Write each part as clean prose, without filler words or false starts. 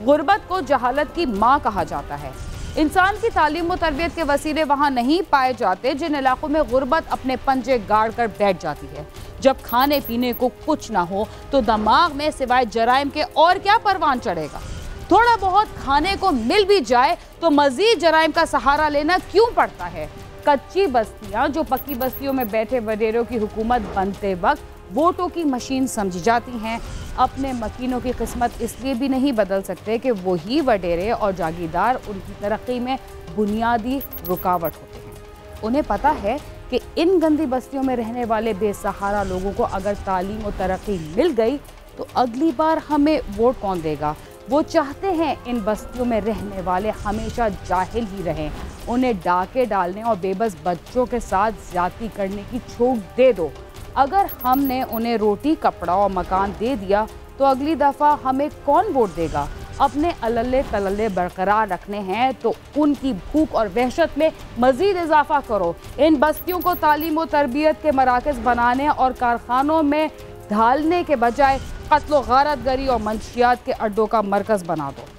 गुर्बत को जहालत की माँ कहा जाता है। इंसान की तालीम व तरबियत के वसीले वहाँ नहीं पाए जाते जिन इलाकों में गुर्बत अपने पंजे गाड़ कर बैठ जाती है। जब खाने पीने को कुछ ना हो तो दिमाग में सिवाय जराइम के और क्या परवान चढ़ेगा। थोड़ा बहुत खाने को मिल भी जाए तो मजीद जराइम का सहारा लेना क्यों पड़ता है। कच्ची बस्तियां जो पक्की बस्तियों में बैठे वडेरों की हुकूमत बनते वक्त वोटों की मशीन समझी जाती हैं। अपने मकीनों की किस्मत इसलिए भी नहीं बदल सकते कि वही वडेरे और जागीरदार उनकी तरक्की में बुनियादी रुकावट होते हैं। उन्हें पता है कि इन गंदी बस्तियों में रहने वाले बेसहारा लोगों को अगर तालीम और तरक्की मिल गई तो अगली बार हमें वोट कौन देगा। वो चाहते हैं इन बस्तियों में रहने वाले हमेशा जाहिल ही रहें। उन्हें डाके डालने और बेबस बच्चों के साथ ज्यादती करने की छूट दे दो। अगर हमने उन्हें रोटी, कपड़ा और मकान दे दिया तो अगली दफ़ा हमें कौन वोट देगा। अपने अलल्ले तलल्ले बरकरार रखने हैं तो उनकी भूख और वहशत में मज़ीद इजाफा करो। इन बस्तियों को तालीम और तरबियत के मराकज़ बनाने और कारखानों में ढालने के बजाय कत्ल गारतगरी और मंशियात के अड्डों का मरकज़ बना दो।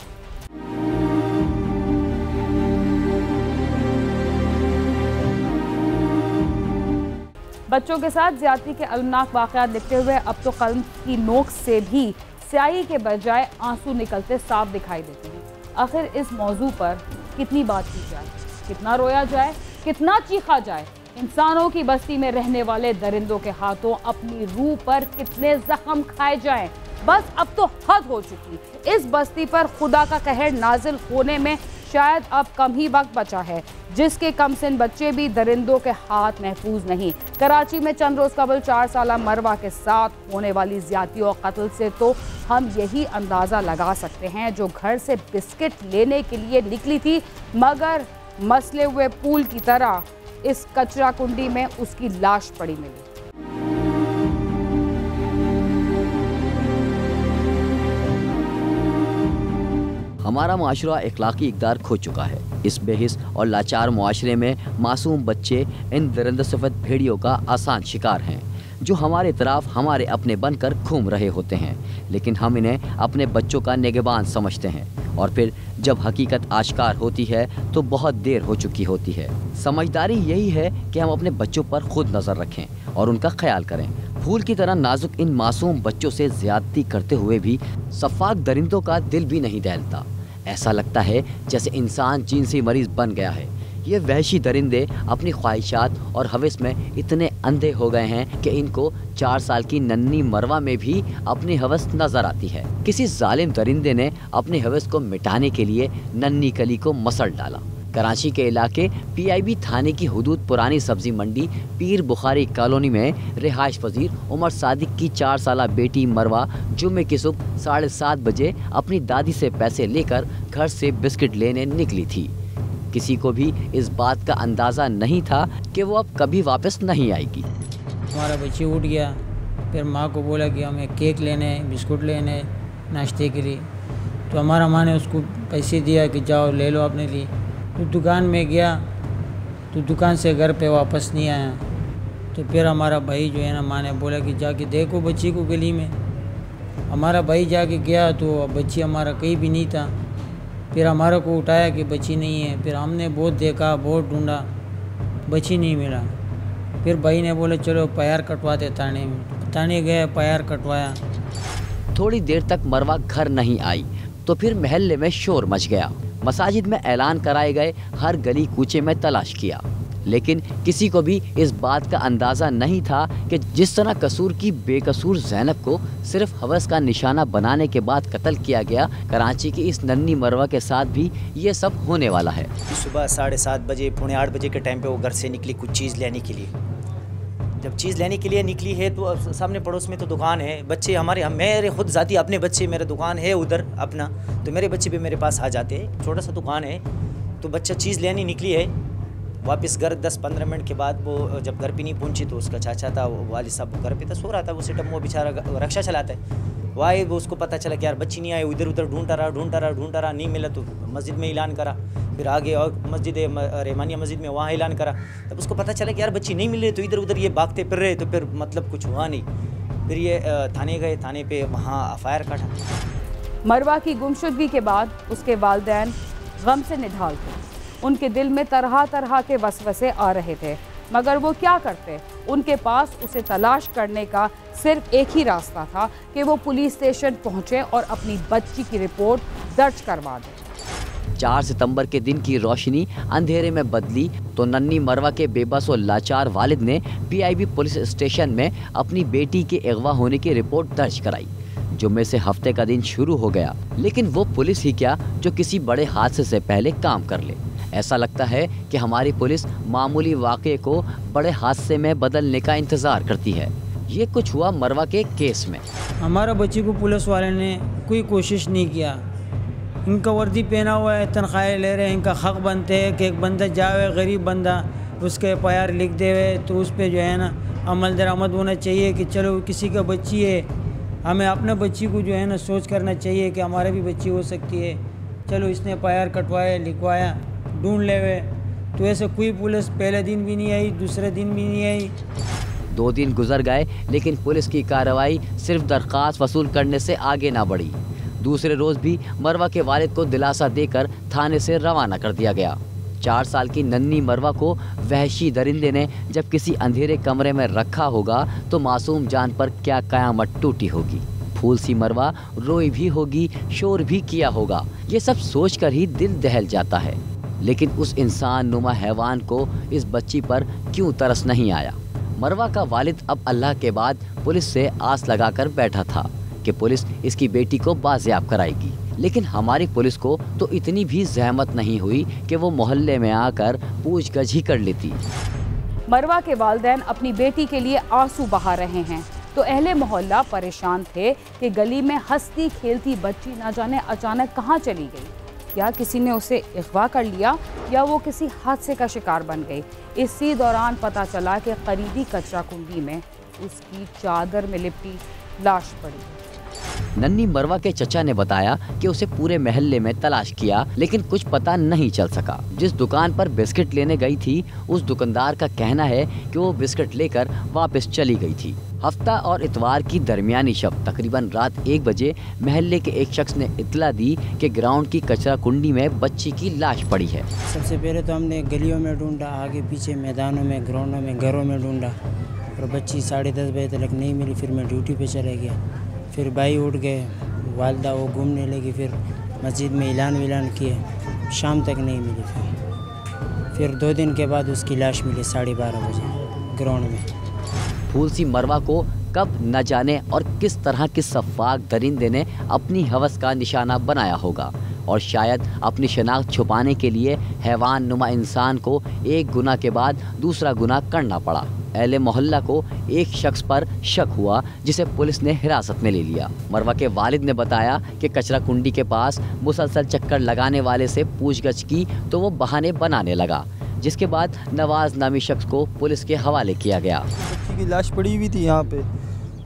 बच्चों के साथ ज्यादती के अलमनाक वाक़यात लिखते हुए अब तो कलम की नोक से भी स्याही के बजाय आंसू निकलते साफ दिखाई देते हैं। आखिर इस मौजू पर कितनी बात की जाए, कितना रोया जाए, कितना चीखा जाए। इंसानों की बस्ती में रहने वाले दरिंदों के हाथों अपनी रूह पर कितने जख्म खाए जाएं। बस अब तो हद हो चुकी। इस बस्ती पर खुदा का कहर नाजिल होने में शायद अब कम ही वक्त बचा है, जिसके कम सिन बच्चे भी दरिंदों के हाथ महफूज नहीं। कराची में चंद रोज कबल 4 साला मरवा के साथ होने वाली ज्यादती और कत्ल से तो हम यही अंदाज़ा लगा सकते हैं, जो घर से बिस्किट लेने के लिए निकली थी मगर मसले हुए पूल की तरह इस कचरा कुंडी में उसकी लाश पड़ी मिली। हमारा माशरा इखलाकी इक़दार खो चुका है। इस बेहिस और लाचार मुआशरे में मासूम बच्चे इन दरिंदा सिफत भेड़ियों का आसान शिकार हैं, जो हमारे तरफ हमारे अपने बनकर घूम रहे होते हैं, लेकिन हम इन्हें अपने बच्चों का निगहबान समझते हैं और फिर जब हकीकत आश्कार होती है तो बहुत देर हो चुकी होती है। समझदारी यही है कि हम अपने बच्चों पर खुद नज़र रखें और उनका ख्याल करें। फूल की तरह नाजुक इन मासूम बच्चों से ज्यादती करते हुए भी सफाक दरिंदों का दिल भी नहीं दहलता। ऐसा लगता है जैसे इंसान जिनसी मरीज बन गया है। ये वहशी दरिंदे अपनी ख्वाहिशात और हवस में इतने अंधे हो गए हैं कि इनको 4 साल की नन्ही मरवा में भी अपनी हवस नजर आती है। किसी जालिम दरिंदे ने अपनी हवस को मिटाने के लिए नन्ही कली को मसल डाला। कराची के इलाके PIB थाने की हुदूद पुरानी सब्जी मंडी पीर बुखारी कॉलोनी में रिहाइश पजीर उमर सादिक की 4 साला बेटी मरवा जुम्मे की सुबह 7:30 बजे अपनी दादी से पैसे लेकर घर से बिस्किट लेने निकली थी। किसी को भी इस बात का अंदाज़ा नहीं था कि वो अब कभी वापस नहीं आएगी। हमारा बच्ची उठ गया, फिर माँ को बोला कि हमें केक लेने हैं, बिस्कुट लेने हैं नाश्ते के लिए। तो हमारा माँ ने उसको पैसे दिया कि जाओ ले लो अपने लिए। तो दुकान में गया तो दुकान से घर पे वापस नहीं आया। तो फिर हमारा भाई जो है ना, माँ ने बोला कि जाके देखो बच्ची को गली में। हमारा भाई जाके गया तो बच्ची हमारा कहीं भी नहीं था। फिर हमारा को उठाया कि बच्ची नहीं है। फिर हमने बहुत देखा, बहुत ढूंढा, बच्ची नहीं मिला। फिर भाई ने बोला चलो पैर कटवाते थाने में। थाने गए, पैर कटवाया। थोड़ी देर तक मरवा घर नहीं आई तो फिर महल्ले में शोर मच गया। मसाजिद में ऐलान कराए गए, हर गली कूचे में तलाश किया, लेकिन किसी को भी इस बात का अंदाज़ा नहीं था कि जिस तरह कसूर की बेकसूर ज़ैनब को सिर्फ हवस का निशाना बनाने के बाद कत्ल किया गया, कराची की इस नन्ही मरवा के साथ भी ये सब होने वाला है। सुबह 7:30 बजे, 7:45 बजे के टाइम पे वो घर से निकली कुछ चीज़ लेने के लिए। जब चीज़ लेने के लिए निकली है तो सामने पड़ोस में तो दुकान है। बच्चे हमारे, मेरे खुद ज़ाती अपने बच्चे, मेरा दुकान है उधर अपना, तो मेरे बच्चे भी मेरे पास आ जाते हैं। छोटा सा दुकान है। तो बच्चा चीज़ लेने निकली है, वापस घर 10-15 मिनट के बाद वो जब घर पे नहीं पहुंची तो उसका चाचा था, वालिद साहब घर पे था, सो रहा था। वो सिटम वो बेचारा रक्षा चलाता है। वाई वो उसको पता चला कि यार बच्ची नहीं आई। इधर उधर ढूंढता रहा, नहीं मिला तो मस्जिद में ऐलान करा। फिर आगे और मस्जिद रहमानिया मस्जिद में वहाँ ऐलान करा। तब उसको पता चला कि यार बच्ची नहीं मिल रही। तो इधर उधर ये भागते फिर रहे, तो फिर मतलब कुछ हुआ नहीं। फिर ये थाने गए, थाने पे वहाँ FIR काटा। मरवा की गुमशुदगी के बाद उसके वालिदैन गम से निढाल थे। उनके दिल में तरह तरह के वसवसे आ रहे थे, मगर वो क्या करते। उनके पास उसे तलाश करने का सिर्फ एक ही रास्ता था कि वो पुलिस स्टेशन पहुंचे और अपनी बच्ची की रिपोर्ट दर्ज करवा दें। 4 सितंबर के दिन की रोशनी अंधेरे में बदली तो नन्ही मरवा के बेबस और लाचार वालिद ने पीआईबी पुलिस स्टेशन में अपनी बेटी के अगवा होने की रिपोर्ट दर्ज कराई। जुम्मे से हफ्ते का दिन शुरू हो गया, लेकिन वो पुलिस ही क्या जो किसी बड़े हादसे से पहले काम कर ले। ऐसा लगता है कि हमारी पुलिस मामूली वाक़े को बड़े हादसे में बदलने का इंतज़ार करती है। ये कुछ हुआ मरवा के केस में। हमारा बच्ची को पुलिस वाले ने कोई कोशिश नहीं किया। इनका वर्दी पहना हुआ है, तनख्वाहें ले रहे हैं, इनका हक बनते है कि एक बंदा जावे गरीब बंदा उसके एफआईआर लिख देवे तो उस पर जो है ना अमल दरामद होना चाहिए कि चलो किसी का बच्ची है, हमें अपने बच्ची को जो है ना सोच करना चाहिए कि हमारे भी बच्ची हो सकती है। चलो इसने एफआईआर कटवाया, लिखवाया, ढूंढ लेवे। तो ऐसे कोई पुलिस पहले दिन भी नहीं आई, दूसरे दिन भी नहीं आई। 2 दिन गुजर गए, लेकिन पुलिस की कार्रवाई सिर्फ दरख्वास्त वसूल करने से आगे ना बढ़ी। दूसरे रोज भी मरवा के वालिद को दिलासा देकर थाने से रवाना कर दिया गया। 4 साल की नन्ही मरवा को वहशी दरिंदे ने जब किसी अंधेरे कमरे में रखा होगा तो मासूम जान पर क्या कयामत टूटी होगी। फूल सी मरवा रोई भी होगी, शोर भी किया होगा। ये सब सोचकर ही दिल दहल जाता है। लेकिन उस इंसान नुमा हैवान को इस बच्ची पर क्यों तरस नहीं आया। मरवा का वालिद अब अल्लाह के बाद पुलिस से आस लगाकर बैठा था कि पुलिस इसकी बेटी को बाजियाब कराएगी। लेकिन हमारी पुलिस को तो इतनी भी जहमत नहीं हुई कि वो मोहल्ले में आकर पूछगछ ही कर लेती। मरवा के वालिदैन अपनी बेटी के लिए आंसू बहा रहे हैं तो अहले मोहल्ला परेशान थे कि गली में हंसती खेलती बच्ची ना जाने अचानक कहाँ चली गई। क्या किसी ने उसे अगवा कर लिया या वो किसी हादसे का शिकार बन गई। इसी दौरान पता चला कि करीबी कचरा कुंडी में उसकी चादर में लिपटी लाश पड़ी। नन्ही मरवा के चचा ने बताया कि उसे पूरे मोहल्ले में तलाश किया, लेकिन कुछ पता नहीं चल सका। जिस दुकान पर बिस्किट लेने गई थी उस दुकानदार का कहना है कि वो बिस्किट लेकर वापस चली गई थी। हफ्ता और इतवार की दरमियानी शब तकरीबन रात 1 बजे मोहल्ले के एक शख्स ने इतला दी कि ग्राउंड की कचरा कुंडी में बच्ची की लाश पड़ी है। सबसे पहले तो हमने गलियों में ढूंढा, आगे पीछे मैदानों में, ग्राउंडों में, घरों में ढूंढा और बच्ची 10:30 बजे तक नहीं मिली। फिर मैं ड्यूटी पे चले गया। फिर भाई उठ गए, वालदा वो घूमने लगी। फिर मस्जिद में ऐलान किए, शाम तक नहीं मिली। फिर 2 दिन के बाद उसकी लाश मिली 12:30 बजे ग्राउंड में। फूल सी मरवा को कब न जाने और किस तरह के सफाक दरिंदे ने अपनी हवस का निशाना बनाया होगा और शायद अपनी शनाख्त छुपाने के लिए हैवान नुमा इंसान को एक गुनाह के बाद दूसरा गुनाह करना पड़ा। अहले मोहल्ला को एक शख्स पर शक हुआ जिसे पुलिस ने हिरासत में ले लिया। मरवा के वालिद ने बताया कि कचरा कुंडी के पास मुसलसल चक्कर लगाने वाले से पूछगछ की तो वो बहाने बनाने लगा, जिसके बाद नवाज नामी शख्स को पुलिस के हवाले किया गया। बच्ची की लाश पड़ी हुई थी यहाँ पे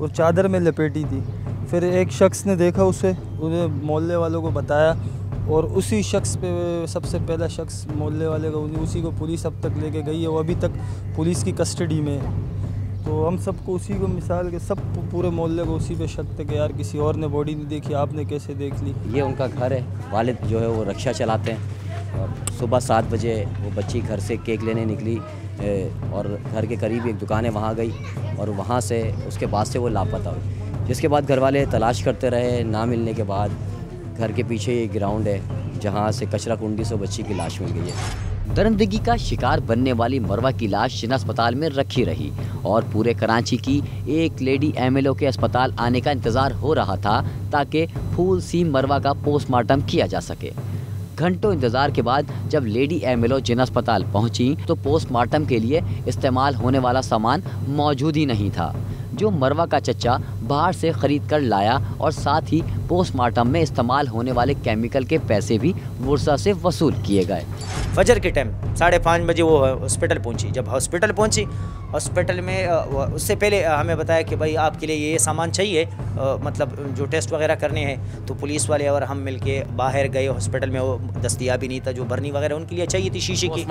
और चादर में लपेटी थी। फिर एक शख्स ने देखा उसे, उन्हें मोहल्ले वालों को बताया और उसी शख्स पे सबसे पहला शख्स मोहल्ले वाले का उसी को पुलिस अब तक लेके गई है। वो अभी तक पुलिस की कस्टडी में है। तो हम सबको उसी को मिसाल के सब पूरे मोहल्ले को उसी पे शक थे कि यार किसी और ने बॉडी नहीं देखी, आपने कैसे देख ली। ये उनका घर है। वालिद जो है वो रिक्शा चलाते हैं और सुबह 7 बजे वो बच्ची घर से केक लेने निकली और घर के करीब एक दुकान है वहाँ गई और वहाँ से उसके बाद से वो लापता हुई। जिसके बाद घर वाले तलाश करते रहे। ना मिलने के बाद घर के पीछे ये ग्राउंड है जहाँ से कचरा कुंडी से बच्ची की लाश मिल गई है। दरिंदगी का शिकार बनने वाली मरवा की लाश जिना अस्पताल में रखी रही और पूरे कराची की एक लेडी एमएलओ के अस्पताल आने का इंतज़ार हो रहा था ताकि फूल सी मरवा का पोस्टमार्टम किया जा सके। घंटों इंतजार के बाद जब लेडी एमएलओ जिना अस्पताल पहुंची तो पोस्टमार्टम के लिए इस्तेमाल होने वाला सामान मौजूद ही नहीं था, जो मरवा का चचा बाहर से खरीद कर लाया और साथ ही पोस्टमार्टम में इस्तेमाल होने वाले केमिकल के पैसे भी वर्षा से वसूल किए गए। फजर के टाइम 5:30 बजे वो हॉस्पिटल पहुंची। जब हॉस्पिटल पहुंची, हॉस्पिटल में उससे पहले हमें बताया कि भाई आपके लिए ये सामान चाहिए, मतलब जो टेस्ट वगैरह करने हैं। तो पुलिस वाले और हम मिलके बाहर गए। हॉस्पिटल में वो दस्तयाबी नहीं था, जो भरनी वगैरह उनके लिए चाहिए थी, शीशे की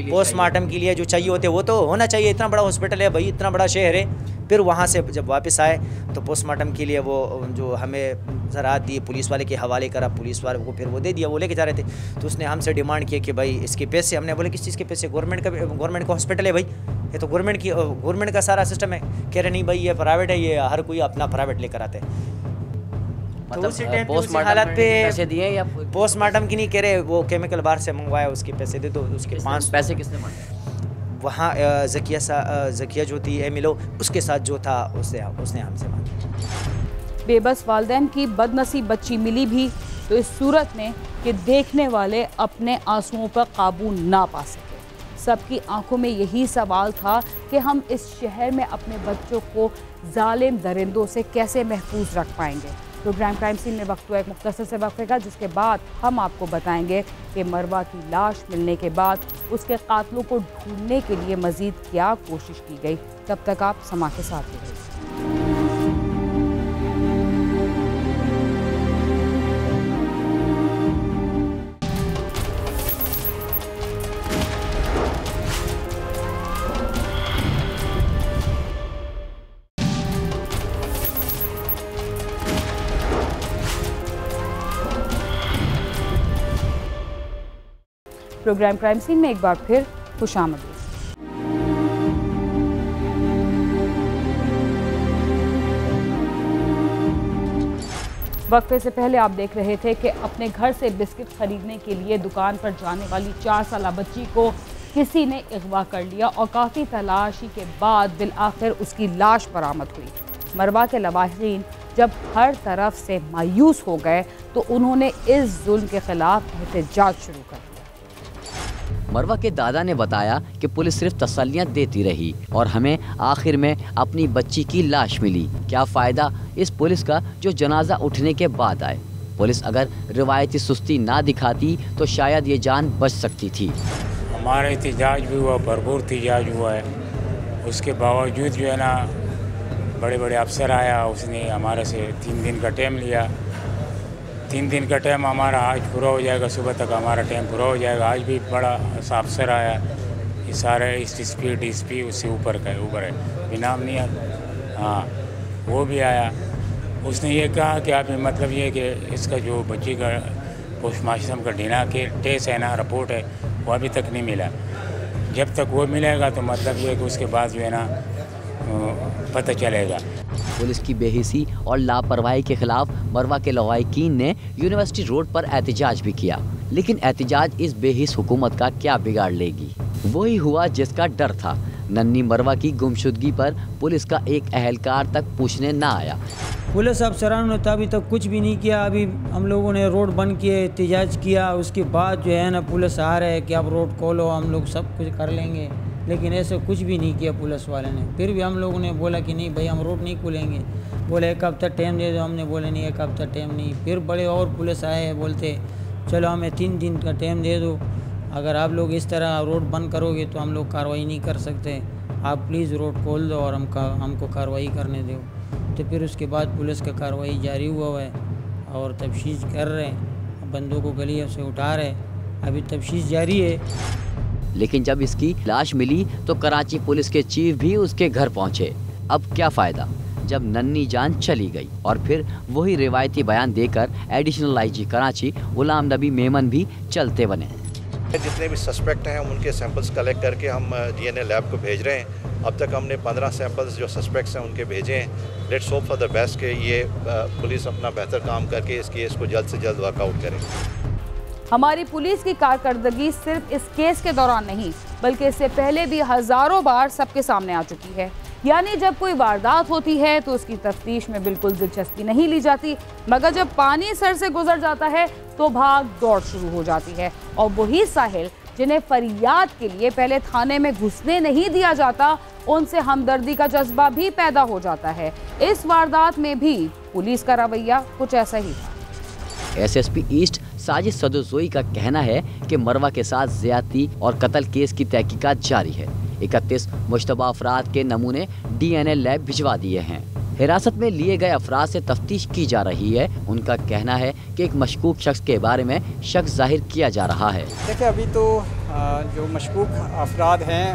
पोस्टमार्टम के लिए जो चाहिए होते वो तो होना चाहिए। इतना बड़ा हॉस्पिटल है भाई, इतना बड़ा शहर है, फिर वहाँ से जब वापस आए तो पोस्टमार्टम के लिए वो जो हमें ज़रात दी पुलिस वाले के हवाले करा, पुलिस वाले को फिर वो दे दिया, वो लेके जा रहे थे। तो उसने हमसे डिमांड किया कि भाई इसके पैसे, हमने बोले किस चीज़ के पैसे, गवर्नमेंट का हॉस्पिटल है भाई, ये तो गवर्नमेंट का सारा सिस्टम है। कह रहे नहीं भाई ये प्राइवेट है, ये हर कोई अपना प्राइवेट लेकर आते हैं। तो उसी टाइम पे उसी हालत पे पैसे दिए या पोस्टमार्टम की नहीं कह रहे, वो केमिकल बाहर से मंगवाया, उसके पैसे दे दो, उसके 500 पैसे किसने मांगे? वहाँ ज़किया जो थी एमिलो, उसके साथ जो था उसने हमसे मांगी। बेबस वालिदैन की बदनसीब बच्ची मिली भी तो इस सूरत में कि देखने वाले अपने आंसुओं पर काबू ना पा सके। सबकी आंखों में यही सवाल था कि हम इस शहर में अपने बच्चों को जालिम दरिंदों से कैसे महफूज रख पाएंगे। प्रोग्राम क्राइम सीन में वक्त हुआ एक मुख्तसर से वक्फे का, जिसके बाद हम आपको बताएंगे कि मरवा की लाश मिलने के बाद उसके कातलों को ढूंढने के लिए मजीद क्या कोशिश की गई। तब तक आप समा के साथ रहिए। प्रोग्राम क्राइम सीन में एक बार फिर खुशामदीद। वक्फे से पहले आप देख रहे थे कि अपने घर से बिस्किट खरीदने के लिए दुकान पर जाने वाली 4 साला बच्ची को किसी ने अगवा कर लिया और काफ़ी तलाशी के बाद बिलआखिर उसकी लाश बरामद हुई। मरवा के लवाहिकीन जब हर तरफ से मायूस हो गए तो उन्होंने इस जुल्म के खिलाफ एहतजाज शुरू कर दिया। मरवा के दादा ने बताया कि पुलिस सिर्फ तसल्लियां देती रही और हमें आखिर में अपनी बच्ची की लाश मिली। क्या फ़ायदा इस पुलिस का जो जनाजा उठने के बाद आए। पुलिस अगर रिवायती सुस्ती ना दिखाती तो शायद ये जान बच सकती थी। हमारा एहतजाज भी हुआ, भरपूर एहतजाज हुआ है। उसके बावजूद जो है ना बड़े बड़े अफसर आया, उसने हमारे से 3 दिन का टाइम लिया। 3 दिन का टाइम हमारा आज पूरा हो जाएगा, सुबह तक हमारा टाइम पूरा हो जाएगा। आज भी बड़ा सा अफसर आया, ये सारे डीएसपी उससे ऊपर है, बिनाम नहीं है। हाँ, वो भी आया। उसने ये कहा कि आप मतलब ये कि इसका जो बच्ची का पोस्टमार्टम का डीना के टेस्ट है ना, रिपोर्ट है, वो अभी तक नहीं मिला। जब तक वो मिलेगा तो मतलब ये कि उसके बाद जो है ना पता चलेगा। पुलिस की बेहिसी और लापरवाही के खिलाफ मरवा के लवाहिकीन ने यूनिवर्सिटी रोड पर एहतजाज भी किया, लेकिन एहतजाज इस बेहिस हुकूमत का क्या बिगाड़ लेगी। वही हुआ जिसका डर था। नन्ही मरवा की गुमशुदगी पर पुलिस का एक अहलकार तक पूछने ना आया। पुलिस अफसरान ने तो अभी तक कुछ भी नहीं किया। अभी हम लोगों ने रोड बंद किए, एहतजाज किया, उसके बाद जो है ना पुलिस आ रहे हैं कि आप रोड खोलो, हम लोग सब कुछ कर लेंगे, लेकिन ऐसे कुछ भी नहीं किया पुलिस वाले ने। फिर भी हम लोगों ने बोला कि नहीं भाई हम रोड नहीं खोलेंगे। बोले 1 हफ्ता टाइम दे दो, हमने बोले नहीं 1 हफ्ता टाइम नहीं। फिर बड़े और पुलिस आए, बोलते चलो हमें 3 दिन का टाइम दे दो, अगर आप लोग इस तरह रोड बंद करोगे तो हम लोग कार्रवाई नहीं कर सकते, आप प्लीज़ रोड खोल दो और हमको कार्रवाई करने दो। तो फिर उसके बाद पुलिस का कार्रवाई जारी हुआ है और तफ्तीश कर रहे हैं, बंदों को गलियों से उठा रहे, अभी तफ्तीश जारी है। लेकिन जब इसकी लाश मिली तो कराची पुलिस के चीफ भी उसके घर पहुंचे। अब क्या फ़ायदा जब नन्ही जान चली गई। और फिर वही रिवायती बयान देकर एडिशनल आईजी कराची गुलाम नबी मेमन भी चलते बने। जितने भी सस्पेक्ट हैं उनके सैंपल्स कलेक्ट करके हम डीएनए लैब को भेज रहे हैं। अब तक हमने 15 सैंपल्स जो सस्पेक्ट्स हैं उनके भेजे हैं। Let's hope for the best कि ये पुलिस अपना बेहतर काम करके इस केस को जल्द से जल्द वर्कआउट करे। हमारी पुलिस की कारकर्दगी सिर्फ इस केस के दौरान नहीं बल्कि इससे पहले भी हजारों बार सबके सामने आ चुकी है। यानी जब कोई वारदात होती है तो उसकी तफ्तीश में बिल्कुल दिलचस्पी नहीं ली जाती, मगर जब पानी सर से गुजर जाता है तो भाग दौड़ शुरू हो जाती है। और वही साहिल जिन्हें फरियाद के लिए पहले थाने में घुसने नहीं दिया जाता, उनसे हमदर्दी का जज्बा भी पैदा हो जाता है। इस वारदात में भी पुलिस का रवैया कुछ ऐसा ही था। एसएसपी ईस्ट साजिद सदोजोई का कहना है कि मरवा के साथ ज्यादती और कत्ल केस की तहकीकात जारी है। 31 मुश्तबा अफराद के नमूने डीएनए लैब भिजवा दिए हैं। हिरासत में लिए गए अफराद से तफ्तीश की जा रही है। उनका कहना है कि एक मशकूक शख्स के बारे में शक जाहिर किया जा रहा है। देखिए अभी तो जो मशकूक अफराद हैं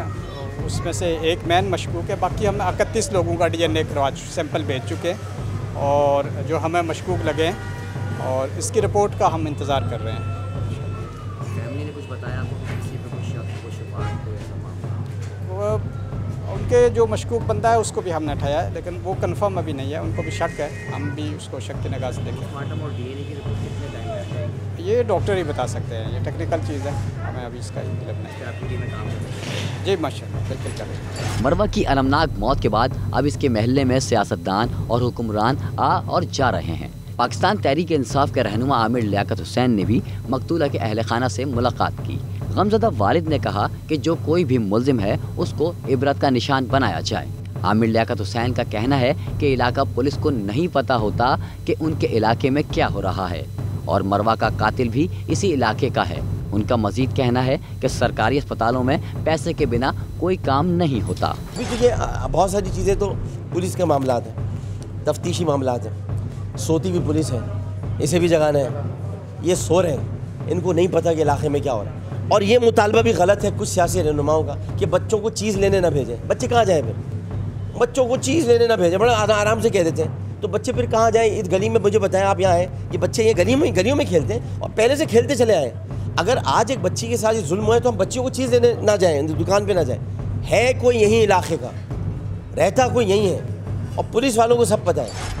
उसमें से एक मैन मशकूक है। बाकी हम 31 लोगों का DNA करवा सैंपल भेज चुके हैं और जो हमें मशकूक लगे हैं और इसकी रिपोर्ट का हम इंतज़ार कर रहे हैं। फैमिली ने कुछ बताया आपको किसी पे कुछ शक कुछ बात कोई ऐसा मामला? उनके जो मशकूक बंदा है उसको भी हमने उठाया है, लेकिन वो कंफर्म अभी नहीं है, उनको भी शक है, हम भी उसको शक की निगाह से देखें। पोस्टमार्टम और DNA की रिपोर्ट कितने टाइम में आ जाएगी? ये डॉक्टर ही बता सकते हैं, ये टेक्निकल चीज़ है, हमें अभी इसका इल्म नहीं। क्या पीढ़ी में काम करते हैं? जी माशाल्लाह, बिल्कुल करें। मरवा की अलमनाक मौत के बाद अब इसके महल्ले में सियासतदान और हुक्मरान आ और जा रहे हैं। पाकिस्तान तहरीक इंसाफ के रहनुमा आमिर लियाकत हुसैन ने भी मकतूला के अहल खाना से मुलाकात की। गमज़दा वालिद ने कहा कि जो कोई भी मुल्जिम है उसको इबरत का निशान बनाया जाए। आमिर लियाकत हुसैन का कहना है कि इलाका पुलिस को नहीं पता होता कि उनके इलाके में क्या हो रहा है और मरवा का कातिल भी इसी इलाके का है। उनका मजीद कहना है कि सरकारी अस्पतालों में पैसे के बिना कोई काम नहीं होता। तो ये बहुत सारी चीज़ें तो पुलिस के मामलात हैं, तफ्तीशी मामलात हैं, सोती भी पुलिस है, इसे भी जगाना है, ये सो रहे हैं, इनको नहीं पता कि इलाके में क्या हो रहा है। और ये मुतालबा भी गलत है कुछ सियासी रहनुमाओं का कि बच्चों को चीज़ लेने ना भेजें। बच्चे कहाँ जाएँ फिर? बच्चों को चीज़ लेने ना भेजें, बड़ा आराम से कह देते हैं, तो बच्चे फिर कहाँ जाएँ? इस गली में मुझे बताएं, आप यहाँ आए, ये बच्चे ये गलियों में खेलते हैं और पहले से खेलते चले आए। अगर आज एक बच्ची के साथ ये जुल्म हुआ तो हम बच्चियों को चीज़ लेने ना जाएँ, दुकान पे ना जाएँ। है कोई यहीं इलाके का, रहता कोई यहीं है और पुलिस वालों को सब पता है।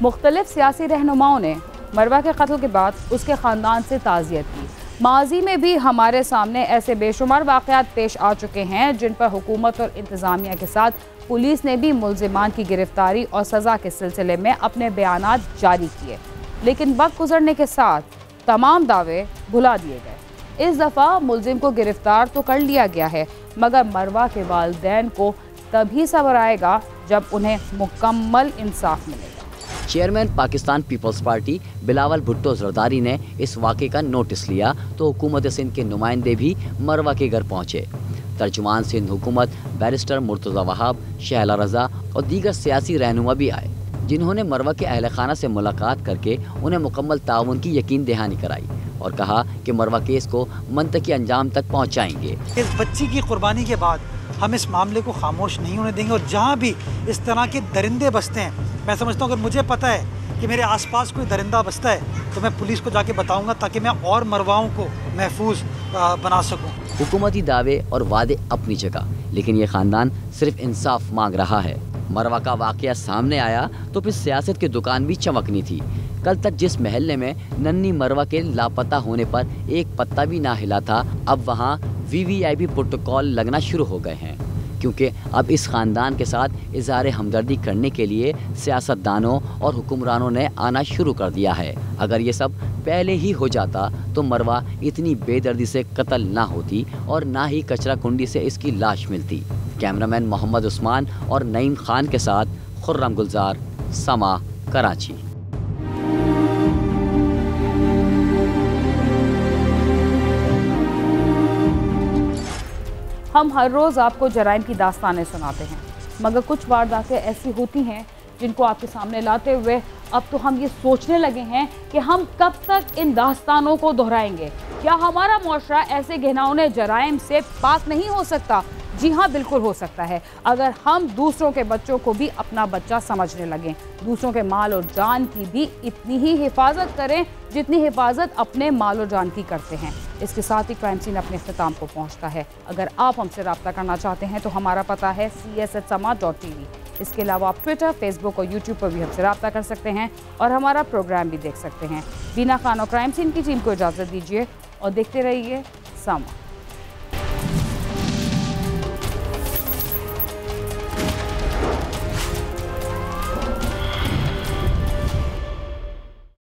मुख्तलिफ सियासी रहनुमाओं ने मरवा के कत्ल के बाद उसके ख़ानदान से ताज़ियत की। माजी में भी हमारे सामने ऐसे बेशुमार वाक़यात पेश आ चुके हैं जिन पर हुकूमत और इंतज़ामिया के साथ पुलिस ने भी मुल्ज़िमान की गिरफ्तारी और सज़ा के सिलसिले में अपने बयानात जारी किए, लेकिन वक्त गुजरने के साथ तमाम दावे भुला दिए गए। इस दफ़ा मुल्ज़िम को गिरफ्तार तो कर लिया गया है, मगर मरवा के वालिदैन को तभी सब्र आएगा जब उन्हें मुकम्मल इंसाफ मिलेगा। Chairman Pakistan Peoples Party Bilawal Bhutto Zardari ने इस वाक़े का नोटिस लिया तो हुकूमत सिंध के नुमाइंदे भी मरवा के घर पहुँचे। तर्जुमान सिंध हुकूमत बैरिस्टर मुर्तज़ा वहाब, शहला रज़ा और दीगर सियासी रहनुमा भी आए, जिन्होंने मरवा के अहल खाना से मुलाकात करके उन्हें मुकम्मल ताउन की यकीन दहानी कराई और कहा कि मरवा केस को मंतकी अंजाम तक पहुँचाएंगे। इस बच्ची की कुर्बानी के बाद हम इस मामले को खामोश नहीं होने देंगे और जहाँ भी इस तरह के दरिंदे बसते हैं, मैं समझता हूँ अगर मुझे पता है कि मेरे आसपास कोई दरिंदा बसता है तो मैं पुलिस को जाके बताऊंगा ताकि मैं और मरवाओं को महफूज बना सकूं। हुकूमती दावे और वादे अपनी जगह, लेकिन ये ख़ानदान सिर्फ इंसाफ मांग रहा है। मरवा का वाक़या सामने आया तो फिर सियासत की दुकान भी चमकनी थी। कल तक जिस महल्ले में नन्ही मरवा के लापता होने पर एक पत्ता भी ना हिला था, अब वहाँ VVIP प्रोटोकॉल लगना शुरू हो गए हैं, क्योंकि अब इस ख़ानदान के साथ इज़हार हमदर्दी करने के लिए सियासतदानों और हुक्मरानों ने आना शुरू कर दिया है। अगर ये सब पहले ही हो जाता तो मरवा इतनी बेदर्दी से कत्ल ना होती और ना ही कचरा कुंडी से इसकी लाश मिलती। कैमरामैन मोहम्मद उस्मान और नईम खान के साथ खुर्रम गुलजार, समा, कराची। हम हर रोज़ आपको जराइम की दास्तानें सुनाते हैं, मगर कुछ वारदातें ऐसी होती हैं जिनको आपके सामने लाते हुए अब तो हम ये सोचने लगे हैं कि हम कब तक इन दास्तानों को दोहराएंगे। क्या हमारा मुआशरा ऐसे घिनौने जराइम से पाक नहीं हो सकता? जी हाँ, बिल्कुल हो सकता है, अगर हम दूसरों के बच्चों को भी अपना बच्चा समझने लगें, दूसरों के माल और जान की भी इतनी ही हिफाजत करें जितनी हिफाजत अपने माल और जान की करते हैं। इसके साथ ही क्राइम सीन अपने इख्तिताम को पहुंचता है। अगर आप हमसे रब्ता करना चाहते हैं तो हमारा पता है cs@sama.tv। इसके अलावा आप ट्विटर, फेसबुक और यूट्यूब पर भी हमसे रब्ता कर सकते हैं और हमारा प्रोग्राम भी देख सकते हैं। बीना खान और क्राइम सीन की टीम को इजाज़त दीजिए और देखते रहिए समा।